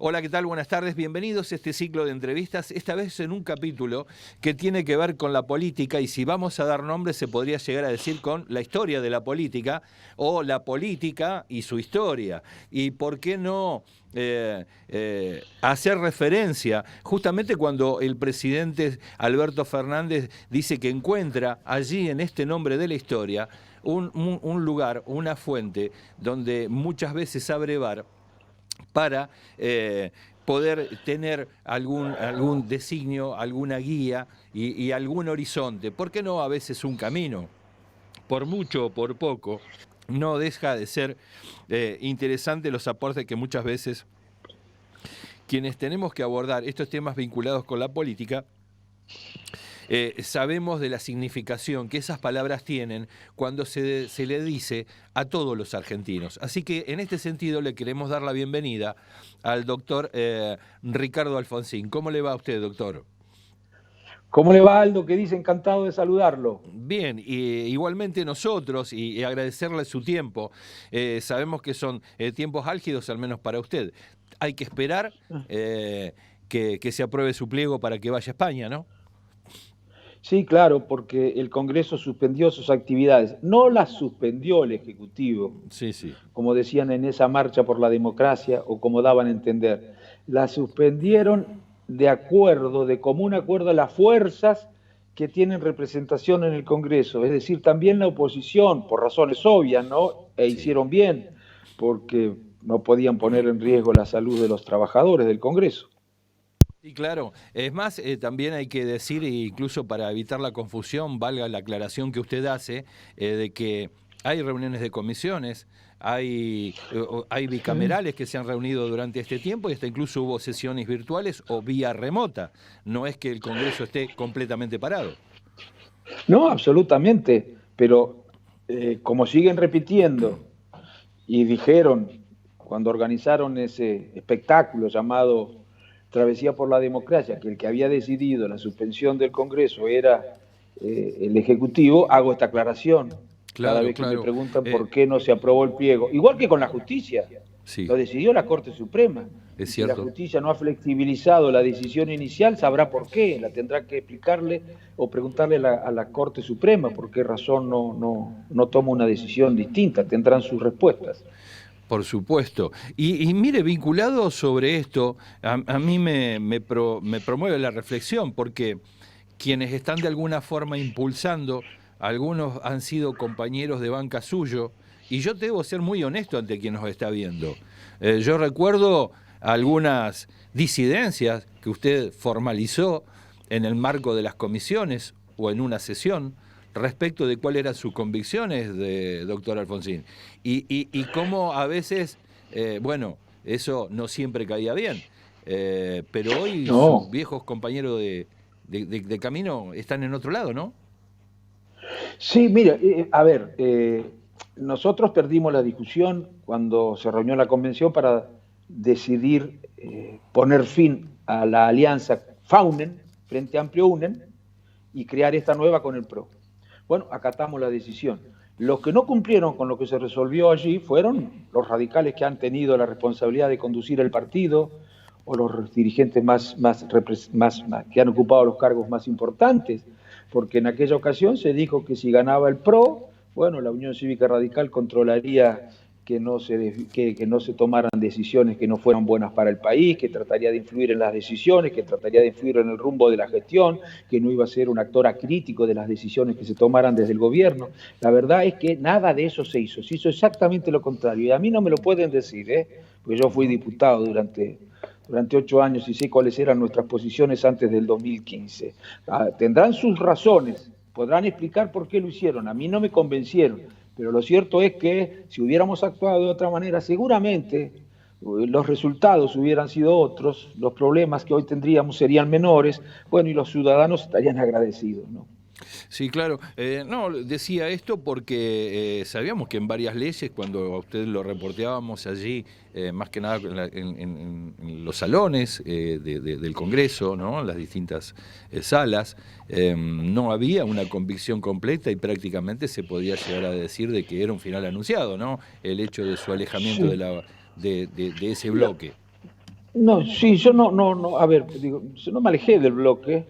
Hola, ¿qué tal? Buenas tardes. Bienvenidos a este ciclo de entrevistas, esta vez en un capítulo que tiene que ver con la política y si vamos a dar nombres se podría llegar a decir con la historia de la política o la política y su historia. Y por qué no hacer referencia justamente cuando el presidente Alberto Fernández dice que encuentra allí en este nombre de la historia un lugar, una fuente donde muchas veces abrevar para poder tener algún designio, alguna guía y algún horizonte. ¿Por qué no a veces un camino? Por mucho o por poco, no deja de ser interesante los aportes que muchas veces quienes tenemos que abordar estos temas vinculados con la política, sabemos de la significación que esas palabras tienen cuando se le dice a todos los argentinos. Así que en este sentido le queremos dar la bienvenida al doctor Ricardo Alfonsín. ¿Cómo le va a usted, doctor? ¿Cómo le va, Aldo? ¿Qué dice? Encantado de saludarlo. Bien, igualmente nosotros y agradecerle su tiempo. Sabemos que son tiempos álgidos, al menos para usted. Hay que esperar que se apruebe su pliego para que vaya a España, ¿no? Sí, claro, porque el Congreso suspendió sus actividades. No las suspendió el Ejecutivo, Sí, sí. como decían en esa marcha por la democracia o como daban a entender. Las suspendieron de común acuerdo a las fuerzas que tienen representación en el Congreso, es decir, también la oposición, por razones obvias, ¿no? Sí. Hicieron bien, porque no podían poner en riesgo la salud de los trabajadores del Congreso. Sí, claro. Es más, también hay que decir, incluso para evitar la confusión, valga la aclaración que usted hace, de que hay reuniones de comisiones, hay bicamerales que se han reunido durante este tiempo y hasta incluso hubo sesiones virtuales o vía remota. No es que el Congreso esté completamente parado. No, absolutamente, pero como siguen repitiendo y dijeron cuando organizaron ese espectáculo llamado Travesía por la Democracia, que el que había decidido la suspensión del Congreso era el Ejecutivo, hago esta aclaración cada Claro, vez que me claro. preguntan por qué no se aprobó el pliego. Igual que con la justicia, Sí, lo decidió la Corte Suprema. es Y si la cierto. justicia no ha flexibilizado la decisión inicial, sabrá por qué. La tendrá que explicarle o preguntarle a la Corte Suprema por qué razón no toma una decisión distinta. Tendrán sus respuestas. Por supuesto. Y mire, vinculado sobre esto, a mí me promueve la reflexión, porque quienes están de alguna forma impulsando, algunos han sido compañeros de banca suyo, y yo debo ser muy honesto ante quien nos está viendo. Yo recuerdo algunas disidencias que usted formalizó en el marco de las comisiones o en una sesión, respecto de cuáles eran sus convicciones, doctor Alfonsín, y cómo a veces, bueno, eso no siempre caía bien, pero hoy sus No. viejos compañeros de camino están en otro lado, ¿no? Sí, mira, a ver, nosotros perdimos la discusión cuando se reunió la convención para decidir poner fin a la alianza FAUNEN, Frente Amplio UNEN, y crear esta nueva con el PRO. Bueno, acatamos la decisión. Los que no cumplieron con lo que se resolvió allí fueron los radicales que han tenido la responsabilidad de conducir el partido o los dirigentes que han ocupado los cargos más importantes, porque en aquella ocasión se dijo que si ganaba el PRO, bueno, la Unión Cívica Radical controlaría que no se tomaran decisiones que no fueran buenas para el país, que trataría de influir en las decisiones, que trataría de influir en el rumbo de la gestión, que no iba a ser un actor acrítico de las decisiones que se tomaran desde el gobierno. La verdad es que nada de eso se hizo exactamente lo contrario. Y a mí no me lo pueden decir, porque yo fui diputado durante 8 años y sé cuáles eran nuestras posiciones antes del 2015. Tendrán sus razones, podrán explicar por qué lo hicieron. A mí no me convencieron, pero lo cierto es que si hubiéramos actuado de otra manera, seguramente los resultados hubieran sido otros, los problemas que hoy tendríamos serían menores, bueno, y los ciudadanos estarían agradecidos, ¿no? Sí, claro. No, decía esto porque sabíamos que en varias leyes, cuando a usted lo reporteábamos allí, más que nada en los salones del Congreso, ¿no? En las distintas salas, no había una convicción completa y prácticamente se podía llegar a decir de que era un final anunciado, ¿no? El hecho de su alejamiento Sí. de ese bloque. No, sí, yo no, a ver, digo, yo no me alejé del bloque,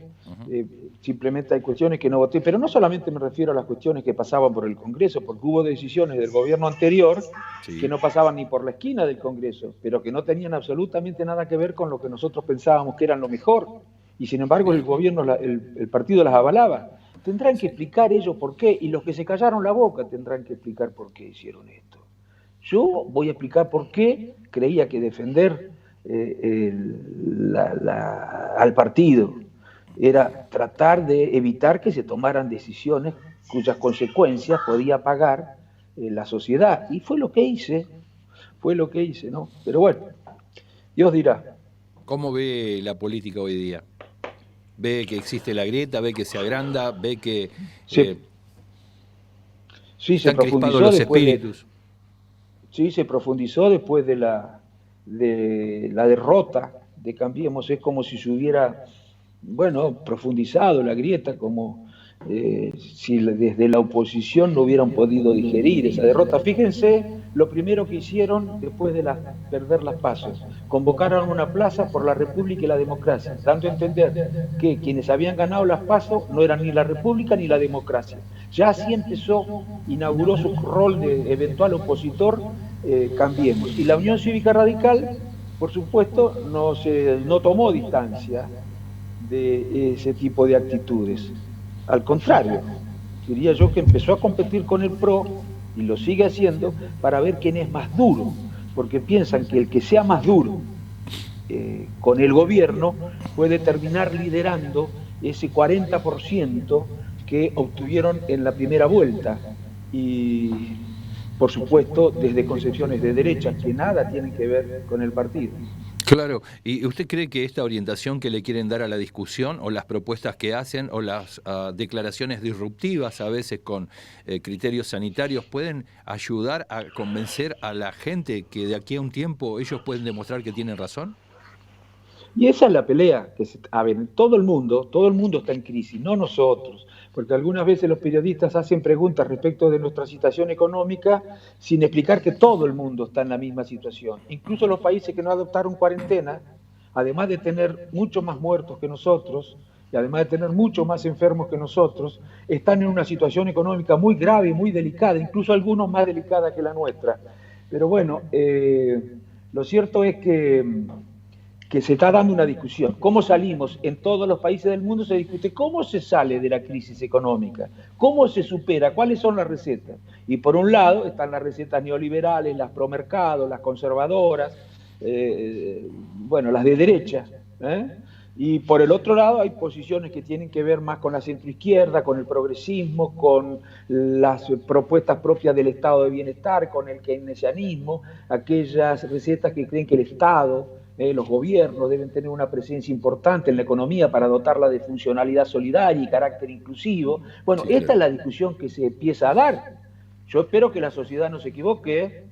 simplemente hay cuestiones que no voté, pero no solamente me refiero a las cuestiones que pasaban por el Congreso, porque hubo decisiones del gobierno anterior que Sí. no pasaban ni por la esquina del Congreso, pero que no tenían absolutamente nada que ver con lo que nosotros pensábamos que eran lo mejor, y sin embargo el Bien. gobierno, el partido las avalaba. Tendrán que Sí. explicar ellos por qué, y los que se callaron la boca tendrán que explicar por qué hicieron esto. Yo voy a explicar por qué creía que defender al partido era tratar de evitar que se tomaran decisiones cuyas consecuencias podía pagar la sociedad. Y fue lo que hice, ¿no? Pero bueno, Dios dirá. ¿Cómo ve la política hoy día? ¿Ve que existe la grieta? ¿Ve que se agranda? ¿Ve que Se, sí, están crispados los espíritus? se profundizó después de la derrota de Cambiemos. Es como si se hubiera, bueno, profundizado la grieta, como si desde la oposición no hubieran podido digerir esa derrota. Fíjense lo primero que hicieron después de perder las pasos. Convocaron una plaza por la República y la democracia, dando a entender que quienes habían ganado las pasos no eran ni la República ni la democracia. Ya así empezó, inauguró su rol de eventual opositor, Cambiemos. Y la Unión Cívica Radical, por supuesto, no tomó distancia de ese tipo de actitudes. Al contrario, diría yo que empezó a competir con el PRO y lo sigue haciendo para ver quién es más duro, porque piensan que el que sea más duro con el gobierno puede terminar liderando ese 40% que obtuvieron en la primera vuelta. Y, por supuesto, desde concepciones de derecha que nada tienen que ver con el partido. Claro, ¿y usted cree que esta orientación que le quieren dar a la discusión o las propuestas que hacen o las declaraciones disruptivas a veces con criterios sanitarios pueden ayudar a convencer a la gente que de aquí a un tiempo ellos pueden demostrar que tienen razón? Y esa es la pelea que a ver, todo el mundo está en crisis, no nosotros, porque algunas veces los periodistas hacen preguntas respecto de nuestra situación económica sin explicar que todo el mundo está en la misma situación. Incluso los países que no adoptaron cuarentena, además de tener muchos más muertos que nosotros, y además de tener muchos más enfermos que nosotros, están en una situación económica muy grave y muy delicada, incluso algunos más delicada que la nuestra. Pero bueno, lo cierto es que se está dando una discusión. ¿Cómo salimos? En todos los países del mundo se discute cómo se sale de la crisis económica, cómo se supera, cuáles son las recetas. Y por un lado están las recetas neoliberales, las promercados, las conservadoras, bueno, las de derecha. Y por el otro lado hay posiciones que tienen que ver más con la centroizquierda, con el progresismo, con las propuestas propias del estado de bienestar, con el keynesianismo, aquellas recetas que creen que el Estado, los gobiernos deben tener una presencia importante en la economía para dotarla de funcionalidad solidaria y carácter inclusivo. Bueno, Sí, esta claro. es la discusión que se empieza a dar. Yo espero que la sociedad no se equivoque,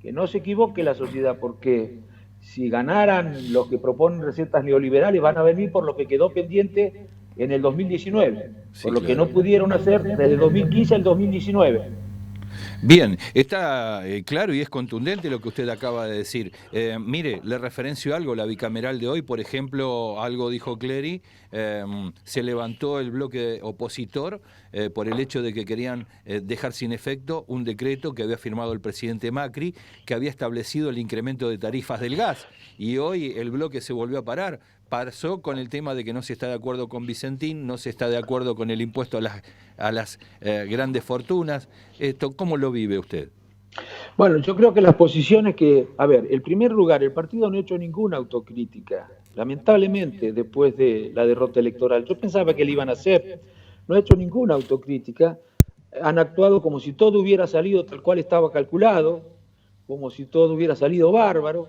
que no se equivoque la sociedad, porque si ganaran los que proponen recetas neoliberales van a venir por lo que quedó pendiente en el 2019, por Sí, lo que no claro. pudieron hacer desde el 2015 al 2019. Bien, está claro y es contundente lo que usted acaba de decir. Mire, le referencio algo, la bicameral de hoy, por ejemplo, algo dijo Clery, se levantó el bloque opositor por el hecho de que querían dejar sin efecto un decreto que había firmado el presidente Macri, que había establecido el incremento de tarifas del gas. Y hoy el bloque se volvió a parar. Pasó con el tema de que no se está de acuerdo con Vicentín, no se está de acuerdo con el impuesto a las grandes fortunas. Esto, ¿cómo lo vive usted? Bueno, yo creo que las posiciones que, a ver, en primer lugar, el partido no ha hecho ninguna autocrítica, lamentablemente, después de la derrota electoral. Yo pensaba que le iban a hacer, no ha hecho ninguna autocrítica, han actuado como si todo hubiera salido tal cual estaba calculado, como si todo hubiera salido bárbaro,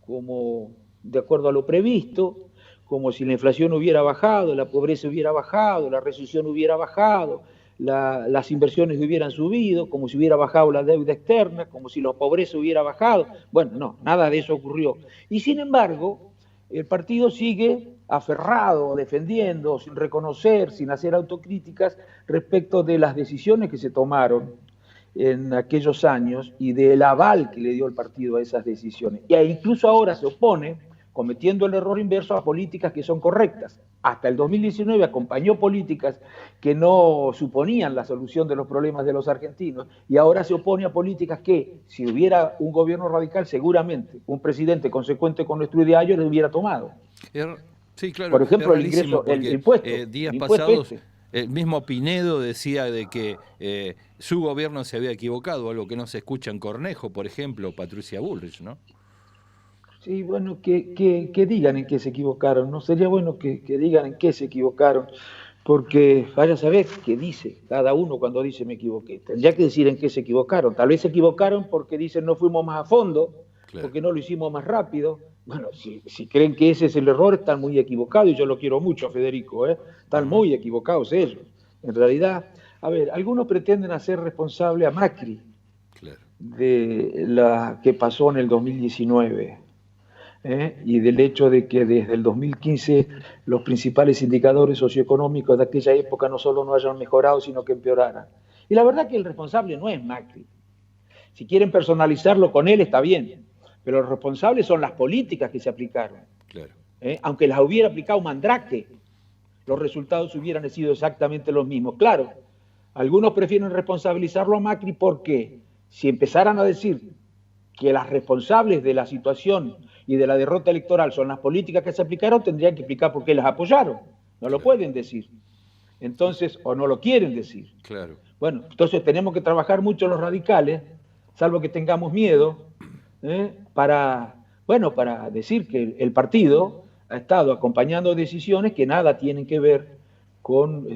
como de acuerdo a lo previsto, como si la inflación hubiera bajado, la pobreza hubiera bajado, la recesión hubiera bajado, las inversiones hubieran subido, como si hubiera bajado la deuda externa, como si la pobreza hubiera bajado. Bueno, no, nada de eso ocurrió. Y sin embargo, el partido sigue aferrado, defendiendo, sin reconocer, sin hacer autocríticas respecto de las decisiones que se tomaron en aquellos años y del aval que le dio el partido a esas decisiones. E incluso ahora se opone, cometiendo el error inverso, a políticas que son correctas. Hasta el 2019 acompañó políticas que no suponían la solución de los problemas de los argentinos y ahora se opone a políticas que, si hubiera un gobierno radical, seguramente un presidente consecuente con nuestro ideario le hubiera tomado. Sí, claro. Por ejemplo, el ingreso, porque, el impuesto. Días el impuesto pasados, el mismo Pinedo decía de que su gobierno se había equivocado, algo que no se escucha en Cornejo, por ejemplo, Patricia Bullrich, ¿no? Sí, bueno, que digan en qué se equivocaron, ¿no? Sería bueno que digan en qué se equivocaron, porque vaya a saber qué dice cada uno cuando dice me equivoqué. Tendría que decir en qué se equivocaron. Tal vez se equivocaron porque dicen no fuimos más a fondo, claro, porque no lo hicimos más rápido. Bueno, si creen que ese es el error, están muy equivocados, y yo lo quiero mucho, Federico, ¿eh? Están muy equivocados ellos. En realidad, a ver, algunos pretenden hacer responsable a Macri, claro, de la que pasó en el 2019. Y del hecho de que desde el 2015 los principales indicadores socioeconómicos de aquella época no solo no hayan mejorado, sino que empeoraran. Y la verdad que el responsable no es Macri. Si quieren personalizarlo con él, está bien, pero los responsables son las políticas que se aplicaron. Claro. Aunque las hubiera aplicado Mandrake, los resultados hubieran sido exactamente los mismos. Claro, algunos prefieren responsabilizarlo a Macri porque si empezaran a decir que las responsables de la situación y de la derrota electoral son las políticas que se aplicaron, tendrían que explicar por qué las apoyaron. No lo pueden decir. Entonces, o no lo quieren decir. Claro. Bueno, entonces tenemos que trabajar mucho los radicales, salvo que tengamos miedo, para decir que el partido ha estado acompañando decisiones que nada tienen que ver con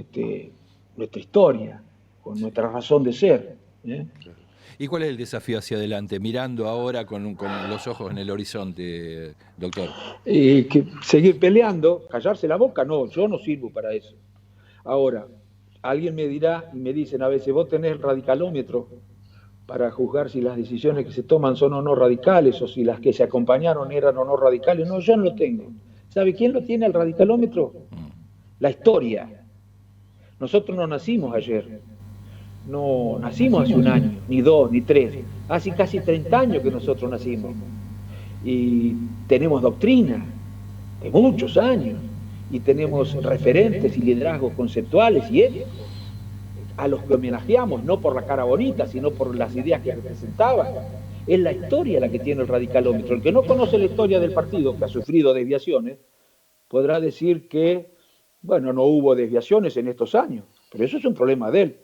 nuestra historia, con nuestra razón de ser. Claro. ¿Y cuál es el desafío hacia adelante, mirando ahora con los ojos en el horizonte, doctor? Que seguir peleando, callarse la boca, no, yo no sirvo para eso. Ahora, alguien me dirá, y me dicen a veces, vos tenés el radicalómetro para juzgar si las decisiones que se toman son o no radicales, o si las que se acompañaron eran o no radicales. No, yo no lo tengo. ¿Sabe quién lo tiene el radicalómetro? La historia. Nosotros no nacimos ayer. No nacimos hace un año, ni dos, ni tres. Hace casi 30 años que nosotros nacimos. Y tenemos doctrina de muchos años. Y tenemos referentes y liderazgos conceptuales y éticos a los que homenajeamos, no por la cara bonita, sino por las ideas que representaban. Es la historia la que tiene el radicalómetro. El que no conoce la historia del partido, que ha sufrido desviaciones, podrá decir que, bueno, no hubo desviaciones en estos años. Pero eso es un problema de él.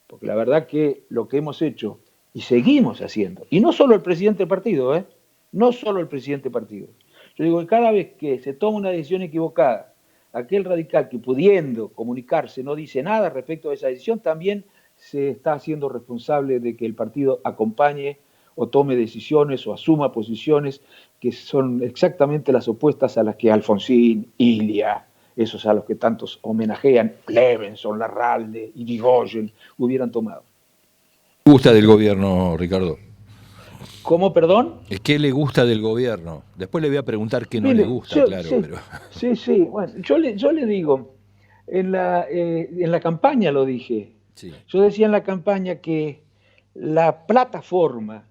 Porque la verdad que lo que hemos hecho y seguimos haciendo, y no solo el presidente del partido, no solo el presidente del partido. Yo digo que cada vez que se toma una decisión equivocada, aquel radical que pudiendo comunicarse no dice nada respecto a esa decisión, también se está haciendo responsable de que el partido acompañe o tome decisiones o asuma posiciones que son exactamente las opuestas a las que Alfonsín, Ilia, esos a los que tantos homenajean, Levenson, Larralde y Irigoyen, hubieran tomado. ¿Qué le gusta del gobierno, Ricardo? ¿Cómo, perdón? ¿Qué le gusta del gobierno? Después le voy a preguntar qué no le gusta, claro. Sí, pero... sí. Bueno, yo le digo, en la campaña lo dije. Sí. Yo decía en la campaña que la plataforma,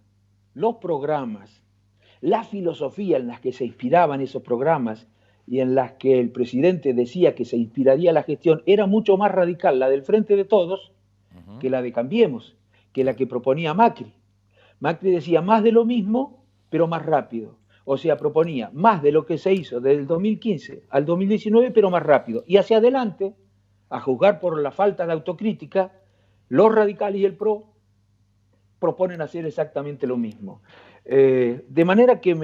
los programas, la filosofía en las que se inspiraban esos programas y en las que el presidente decía que se inspiraría la gestión, era mucho más radical la del Frente de Todos que la de Cambiemos, que la que proponía Macri. Macri decía más de lo mismo, pero más rápido. O sea, proponía más de lo que se hizo desde el 2015 al 2019, pero más rápido. Y hacia adelante, a juzgar por la falta de autocrítica, los radicales y el PRO proponen hacer exactamente lo mismo. De manera que,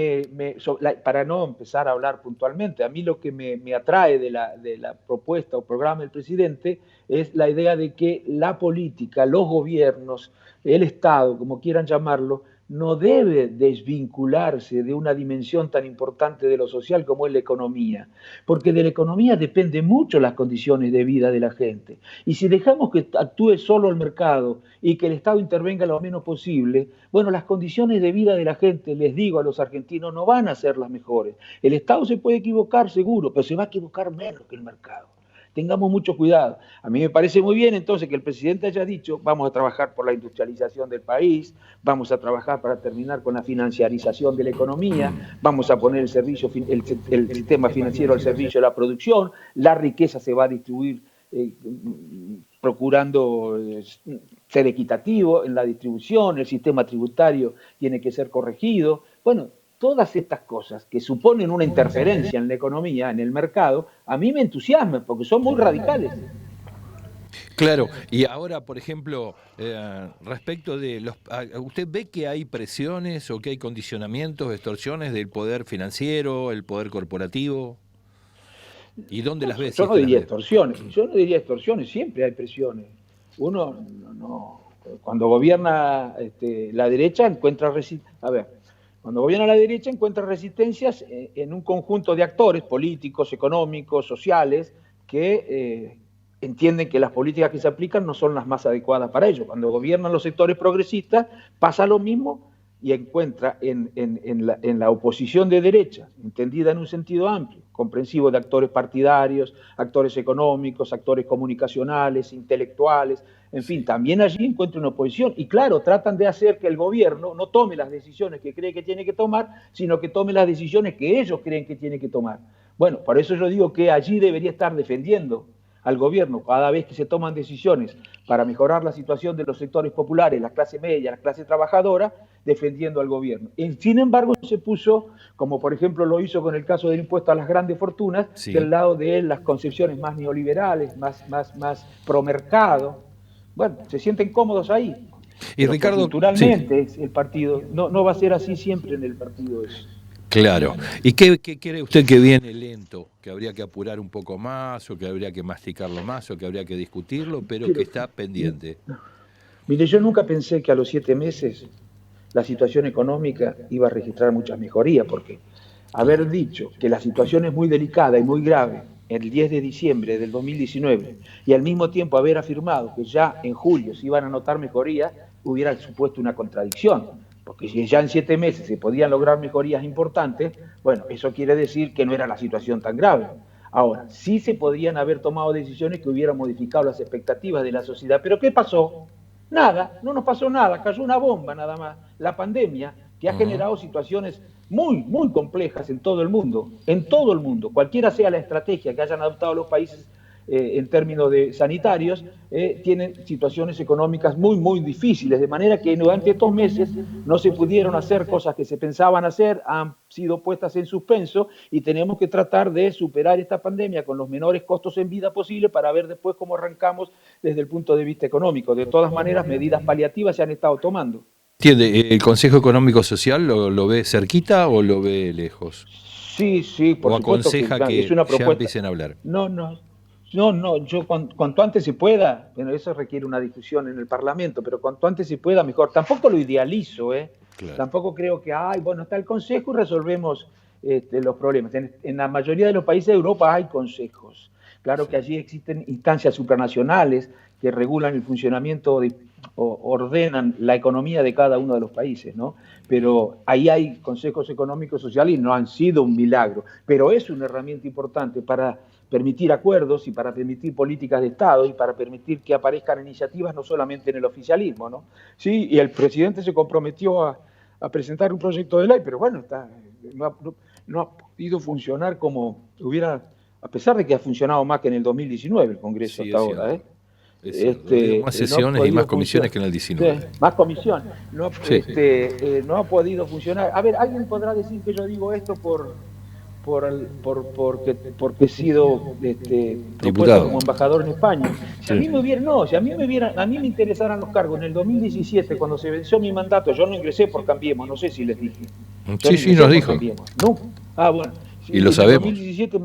para no empezar a hablar puntualmente, a mí lo que me atrae de la propuesta o programa del presidente es la idea de que la política, los gobiernos, el Estado, como quieran llamarlo, no debe desvincularse de una dimensión tan importante de lo social como es la economía, porque de la economía depende mucho las condiciones de vida de la gente. Y si dejamos que actúe solo el mercado y que el Estado intervenga lo menos posible, bueno, las condiciones de vida de la gente, les digo a los argentinos, no van a ser las mejores. El Estado se puede equivocar seguro, pero se va a equivocar menos que el mercado. Tengamos mucho cuidado. A mí me parece muy bien entonces que el presidente haya dicho, vamos a trabajar por la industrialización del país, vamos a trabajar para terminar con la financiarización de la economía, vamos a poner el sistema financiero al servicio de la producción, la riqueza se va a distribuir procurando ser equitativo en la distribución, el sistema tributario tiene que ser corregido. Bueno, todas estas cosas que suponen una interferencia en la economía, en el mercado, a mí me entusiasman porque son muy radicales. Claro, y ahora, por ejemplo, respecto de ¿usted ve que hay presiones o que hay condicionamientos, extorsiones del poder financiero, el poder corporativo? ¿Y dónde las ves? Yo no diría extorsiones, siempre hay presiones. Uno cuando gobierna la derecha encuentra resistencias en un conjunto de actores políticos, económicos, sociales, que entienden que las políticas que se aplican no son las más adecuadas para ello. Cuando gobiernan los sectores progresistas pasa lo mismo y encuentra en la oposición de derecha, entendida en un sentido amplio, comprensivo de actores partidarios, actores económicos, actores comunicacionales, intelectuales, en fin, también allí encuentra una oposición. Y claro, tratan de hacer que el gobierno no tome las decisiones que cree que tiene que tomar, sino que tome las decisiones que ellos creen que tiene que tomar. Bueno, por eso yo digo que allí debería estar defendiendo al gobierno cada vez que se toman decisiones para mejorar la situación de los sectores populares, la clase media, la clase trabajadora, defendiendo al gobierno. Sin embargo, se puso, como por ejemplo lo hizo con el caso del impuesto a las grandes fortunas, sí, del lado de las concepciones más neoliberales, más promercado. Bueno, se sienten cómodos ahí. Y Ricardo, culturalmente sí, el partido no va a ser así siempre en el partido eso. Claro. ¿Y qué cree usted que viene lento? ¿Que habría que apurar un poco más, o que habría que masticarlo más, o que habría que discutirlo, pero que está pendiente? Mire, yo nunca pensé que a los 7 meses la situación económica iba a registrar muchas mejorías, porque haber dicho que la situación es muy delicada y muy grave el 10 de diciembre del 2019 y al mismo tiempo haber afirmado que ya en julio se iban a notar mejorías, hubiera supuesto una contradicción. Porque si ya en 7 meses se podían lograr mejorías importantes, bueno, eso quiere decir que no era la situación tan grave. Ahora, sí se podrían haber tomado decisiones que hubieran modificado las expectativas de la sociedad. ¿Pero qué pasó? Nada, no nos pasó nada, cayó una bomba nada más. La pandemia, que ha generado situaciones muy, muy complejas en todo el mundo, cualquiera sea la estrategia que hayan adoptado los países en términos de sanitarios, tienen situaciones económicas muy, muy difíciles, de manera que durante estos meses no se pudieron hacer cosas que se pensaban hacer, han sido puestas en suspenso y tenemos que tratar de superar esta pandemia con los menores costos en vida posible para ver después cómo arrancamos desde el punto de vista económico. De todas maneras, medidas paliativas se han estado tomando. ¿El Consejo Económico Social lo ve cerquita o lo ve lejos? Sí, por supuesto. ¿O aconseja que es una propuesta, ya empiecen a hablar? No, yo cuanto antes se pueda, bueno, eso requiere una discusión en el Parlamento, pero cuanto antes se pueda, mejor. Tampoco lo idealizo, Claro. Tampoco creo que, está el Consejo y resolvemos los problemas. En la mayoría de los países de Europa hay consejos. Claro, sí, que allí existen instancias supranacionales que regulan el funcionamiento o ordenan la economía de cada uno de los países, ¿no? Pero ahí hay consejos económicos y sociales y no han sido un milagro, pero es una herramienta importante para permitir acuerdos y para permitir políticas de Estado y para permitir que aparezcan iniciativas no solamente en el oficialismo, ¿no? Sí, y el presidente se comprometió a presentar un proyecto de ley, pero bueno, no ha podido funcionar como hubiera, a pesar de que ha funcionado más que en el 2019 el Congreso hasta ahora, más sesiones y más comisiones que en el 19. Sí, más comisiones. No ha podido funcionar. A ver, alguien podrá decir que yo digo esto porque he sido propuesto como embajador en España. Si a mí me interesaran los cargos en el 2017, cuando se venció mi mandato, yo no ingresé por Cambiemos, no sé si les dije. Sí, nos dijo. No. Bueno. Y lo sabemos. En el 2017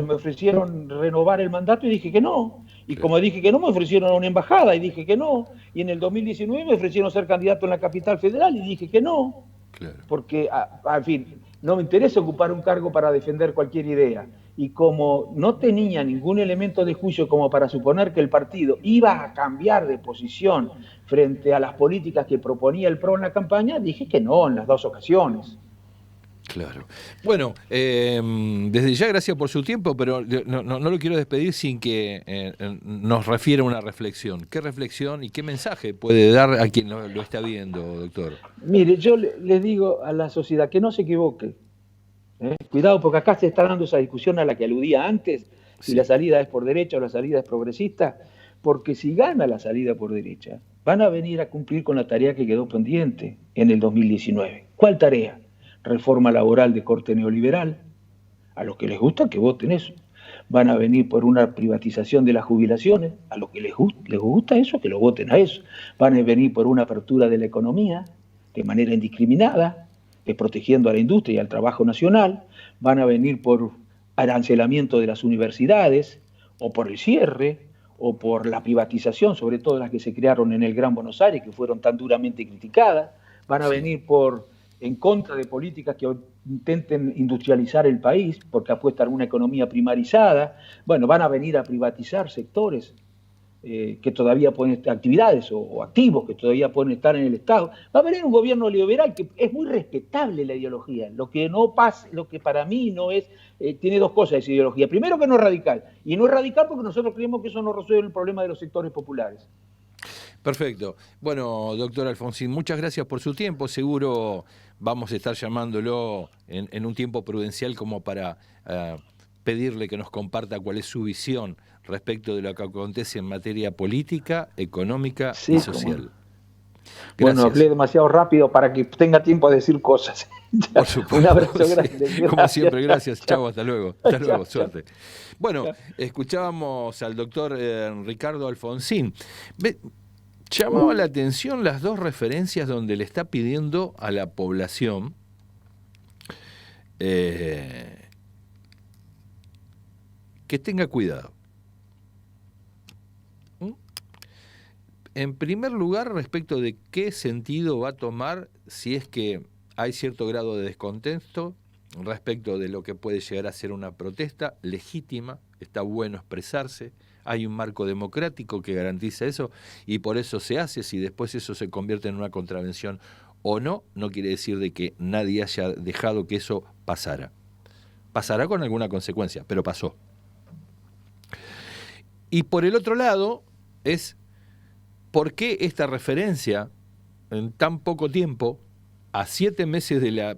me ofrecieron renovar el mandato y dije que no. Y como dije que no, me ofrecieron una embajada y dije que no. Y en el 2019 me ofrecieron ser candidato en la capital federal y dije que no. Claro. Porque, en fin, no me interesa ocupar un cargo para defender cualquier idea. Y como no tenía ningún elemento de juicio como para suponer que el partido iba a cambiar de posición frente a las políticas que proponía el PRO en la campaña, dije que no en las dos ocasiones. Claro. Bueno, desde ya gracias por su tiempo, pero no lo quiero despedir sin que nos refiera una reflexión. ¿Qué reflexión y qué mensaje puede dar a quien lo está viendo, doctor? Mire, yo les digo a la sociedad que no se equivoque. Cuidado, porque acá se está dando esa discusión a la que aludía antes, si la Sí. salida es por derecha o la salida es progresista, porque si gana la salida por derecha, van a venir a cumplir con la tarea que quedó pendiente en el 2019. ¿Cuál tarea? Reforma laboral de corte neoliberal. A los que les gusta que voten eso. Van a venir por una privatización de las jubilaciones. A los que les gusta eso, que lo voten a eso. Van a venir por una apertura de la economía de manera indiscriminada, protegiendo a la industria y al trabajo nacional. Van a venir por arancelamiento de las universidades, o por el cierre, o por la privatización, sobre todo las que se crearon en el Gran Buenos Aires, que fueron tan duramente criticadas. Van a venir en contra de políticas que intenten industrializar el país, porque apuestan a una economía primarizada. Bueno, van a venir a privatizar sectores que todavía pueden estar, actividades o activos que todavía pueden estar en el Estado. Va a venir un gobierno liberal que es muy respetable la ideología. Lo que no pasa, lo que para mí no es, tiene dos cosas esa ideología. Primero, que no es radical. Y no es radical porque nosotros creemos que eso no resuelve el problema de los sectores populares. Perfecto. Bueno, doctor Alfonsín, muchas gracias por su tiempo. Seguro vamos a estar llamándolo en un tiempo prudencial como para pedirle que nos comparta cuál es su visión respecto de lo que acontece en materia política, económica y Sí, social. Bueno, hablé Gracias. demasiado rápido para que tenga tiempo de decir cosas. Por Un supuesto, abrazo sí. grande. Como Gracias. siempre, gracias. Chau, hasta luego. Hasta Chao, luego, chao. suerte. Bueno, escuchábamos al doctor Ricardo Alfonsín. Llamaba la atención las dos referencias donde le está pidiendo a la población que tenga cuidado. En primer lugar, respecto de qué sentido va a tomar si es que hay cierto grado de descontento respecto de lo que puede llegar a ser una protesta legítima, está bueno expresarse, hay un marco democrático que garantiza eso y por eso se hace. Si después eso se convierte en una contravención o no, no quiere decir de que nadie haya dejado que eso pasara. Pasará con alguna consecuencia, pero pasó. Y por el otro lado es por qué esta referencia en tan poco tiempo, a 7 meses de la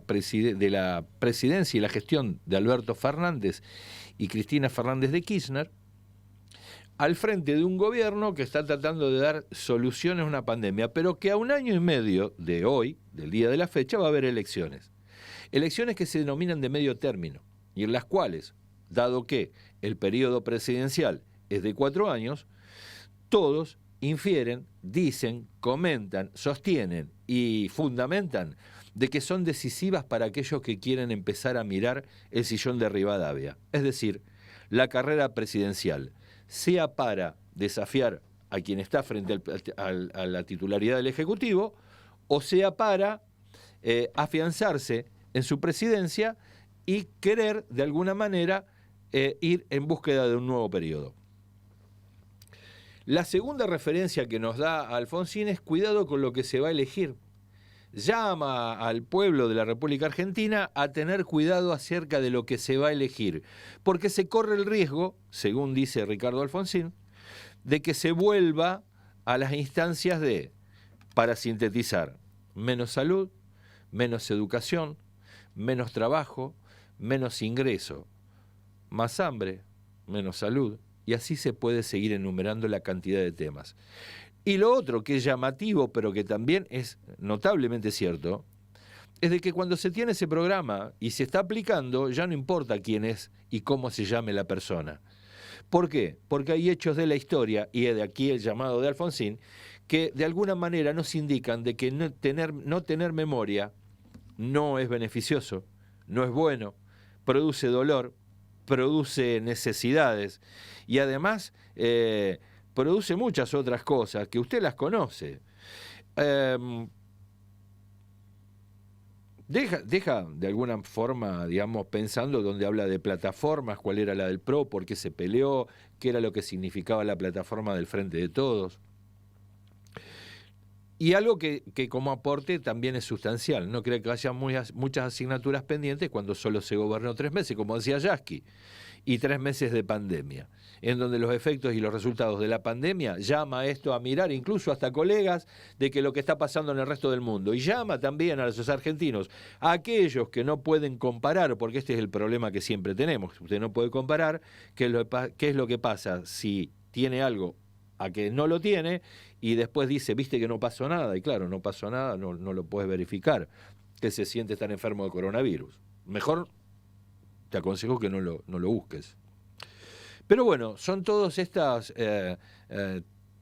presidencia y la gestión de Alberto Fernández y Cristina Fernández de Kirchner, al frente de un gobierno que está tratando de dar soluciones a una pandemia, pero que a 1 año y medio de hoy, del día de la fecha, va a haber elecciones. Elecciones que se denominan de medio término y en las cuales, dado que el periodo presidencial es de 4 años, todos infieren, dicen, comentan, sostienen y fundamentan de que son decisivas para aquellos que quieren empezar a mirar el sillón de Rivadavia. Es decir, la carrera presidencial, sea para desafiar a quien está frente a la titularidad del Ejecutivo, o sea para afianzarse en su presidencia y querer, de alguna manera, ir en búsqueda de un nuevo periodo. La segunda referencia que nos da Alfonsín es cuidado con lo que se va a elegir. Llama al pueblo de la República Argentina a tener cuidado acerca de lo que se va a elegir, porque se corre el riesgo, según dice Ricardo Alfonsín, de que se vuelva a las instancias de, para sintetizar, menos salud, menos educación, menos trabajo, menos ingreso, más hambre, menos salud, y así se puede seguir enumerando la cantidad de temas. Y lo otro que es llamativo, pero que también es notablemente cierto, es de que cuando se tiene ese programa y se está aplicando, ya no importa quién es y cómo se llame la persona. ¿Por qué? Porque hay hechos de la historia, y de aquí el llamado de Alfonsín, que de alguna manera nos indican de que no tener memoria no es beneficioso, no es bueno, produce dolor, produce necesidades y además produce muchas otras cosas que usted las conoce. Deja de alguna forma, digamos, pensando donde habla de plataformas, cuál era la del PRO, por qué se peleó, qué era lo que significaba la plataforma del Frente de Todos. Y algo que como aporte también es sustancial. No creo que haya muchas asignaturas pendientes cuando solo se gobernó 3 meses, como decía Yasky, y 3 meses de pandemia, en donde los efectos y los resultados de la pandemia llama esto a mirar, incluso hasta colegas, de que lo que está pasando en el resto del mundo. Y llama también a los argentinos, a aquellos que no pueden comparar, porque este es el problema que siempre tenemos. Usted no puede comparar qué es lo que pasa si tiene algo a que no lo tiene, y después dice, viste que no pasó nada, y claro, no pasó nada, no lo puedes verificar, que se siente tan enfermo de coronavirus. Mejor te aconsejo que no lo busques. Pero bueno, son todas estas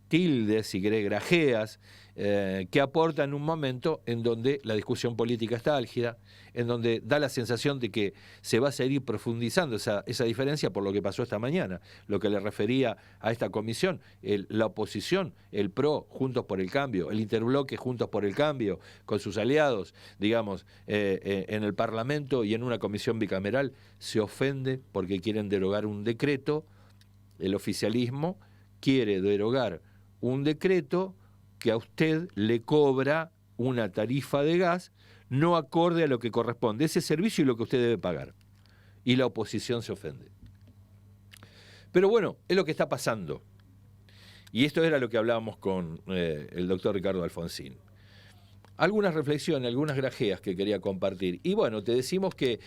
tildes, si querés, grajeas, que aportan un momento en donde la discusión política está álgida, en donde da la sensación de que se va a seguir profundizando esa diferencia por lo que pasó esta mañana, lo que le refería a esta comisión, la oposición, el PRO, Juntos por el Cambio, el interbloque Juntos por el Cambio, con sus aliados, digamos, en el Parlamento y en una comisión bicameral, se ofende porque quieren derogar un decreto. El oficialismo quiere derogar un decreto que a usted le cobra una tarifa de gas no acorde a lo que corresponde, ese servicio y lo que usted debe pagar. Y la oposición se ofende. Pero bueno, es lo que está pasando. Y esto era lo que hablábamos con el doctor Ricardo Alfonsín. Algunas reflexiones, algunas grajeas que quería compartir. Y bueno, te decimos que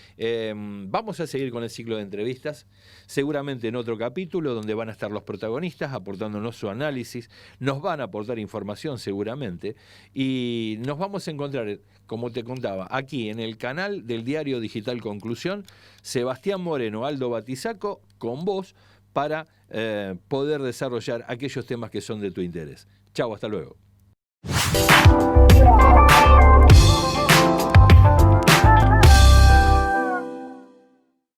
vamos a seguir con el ciclo de entrevistas, seguramente en otro capítulo donde van a estar los protagonistas aportándonos su análisis, nos van a aportar información seguramente, y nos vamos a encontrar, como te contaba, aquí en el canal del diario digital Conclusión, Sebastián Moreno, Aldo Batizaco, con vos, para poder desarrollar aquellos temas que son de tu interés. Chau, hasta luego.